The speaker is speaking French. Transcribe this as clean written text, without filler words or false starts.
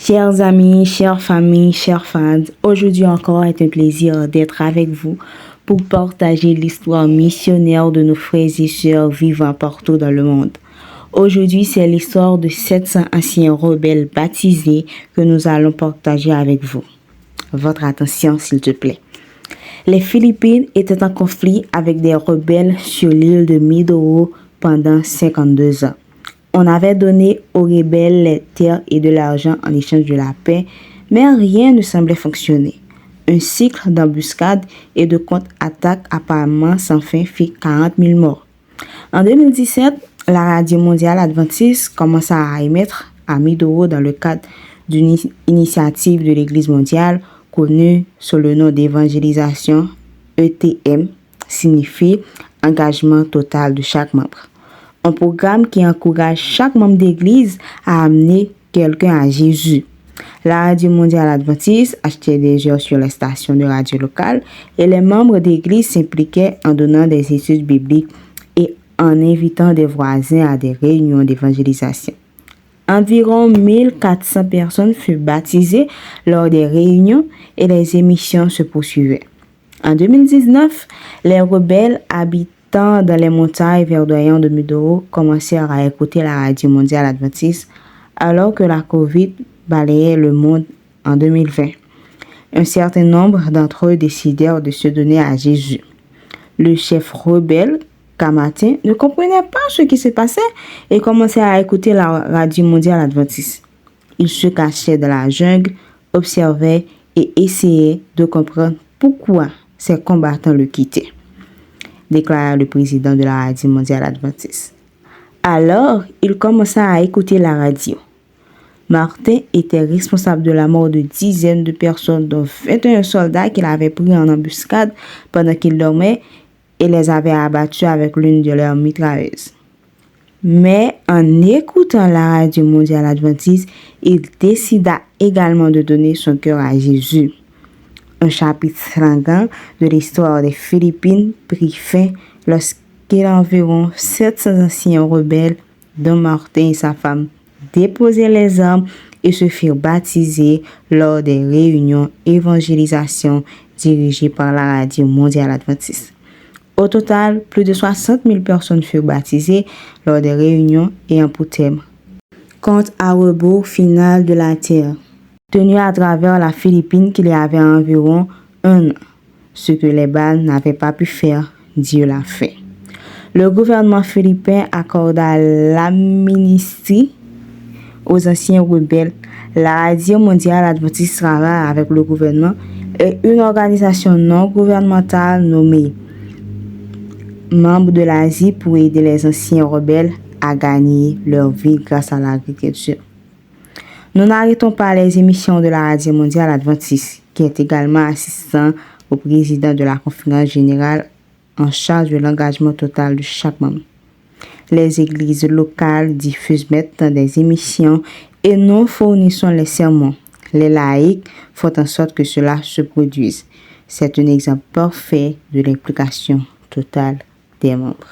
Chers amis, chères familles, chers fans, aujourd'hui encore est un plaisir d'être avec vous pour partager l'histoire missionnaire de nos frères et sœurs vivant partout dans le monde. Aujourd'hui, c'est l'histoire de 700 anciens rebelles baptisés que nous allons partager avec vous. Votre attention, s'il te plaît. Les Philippines étaient en conflit avec des rebelles sur l'île de Mindoro pendant 52 ans. On avait donné aux rebelles les terres et de l'argent en échange de la paix, mais rien ne semblait fonctionner. Un cycle d'embuscades et de contre-attaques apparemment sans fin fit 40 000 morts. En 2017, la Radio mondiale adventiste commença à émettre à Mindoro dans le cadre d'une initiative de l'Église mondiale connue sous le nom d'évangélisation ETM, signifie engagement total de chaque membre. Un programme qui encourage chaque membre d'église à amener quelqu'un à Jésus. La Radio mondiale adventiste achetait des heures sur les stations de radio locales et les membres d'église s'impliquaient en donnant des études bibliques et en invitant des voisins à des réunions d'évangélisation. Environ 1400 personnes furent baptisées lors des réunions et les émissions se poursuivaient. En 2019, les rebelles habitant dans les montagnes verdoyantes de Mindoro commencèrent à écouter la Radio mondiale adventiste alors que la COVID balayait le monde en 2020. Un certain nombre d'entre eux décidèrent de se donner à Jésus. Le chef rebelle, Kamatin, ne comprenait pas ce qui se passait et commençait à écouter la Radio mondiale adventiste. Il se cachait dans la jungle, observait et essayait de comprendre pourquoi ces combattants le quittaient, déclara le président de la Radio mondiale adventiste. Alors, il commença à écouter la radio. Martin était responsable de la mort de dizaines de personnes, dont 21 soldats qu'il avait pris en embuscade pendant qu'ils dormaient et les avait abattus avec l'une de leurs mitrailleuses. Mais en écoutant la Radio mondiale adventiste, il décida également de donner son cœur à Jésus. Un chapitre sanglant de l'histoire des Philippines prit fin lorsqu'environ 700 anciens rebelles, dont Martin et sa femme, déposaient les armes et se firent baptiser lors des réunions évangélisation dirigées par la Radio mondiale adventiste. Au total, plus de 60 000 personnes furent baptisées lors des réunions ayant pour thème « Compte à rebours final de la terre ». Tenu à travers la Philippine qu'il y avait environ un an. Ce que les Baals n'avaient pas pu faire, Dieu l'a fait. Le gouvernement philippin accorda l'amnistie aux anciens rebelles. La Radio mondiale adventiste travaille avec le gouvernement et une organisation non gouvernementale nommée Membres de l'Asie pour aider les anciens rebelles à gagner leur vie grâce à l'agriculture. Nous n'arrêtons pas les émissions de la Radio mondiale adventiste, qui est également assistant au président de la conférence générale en charge de l'engagement total de chaque membre. Les églises locales diffusent maintenant des émissions et nous fournissons les sermons. Les laïcs font en sorte que cela se produise. C'est un exemple parfait de l'implication totale des membres.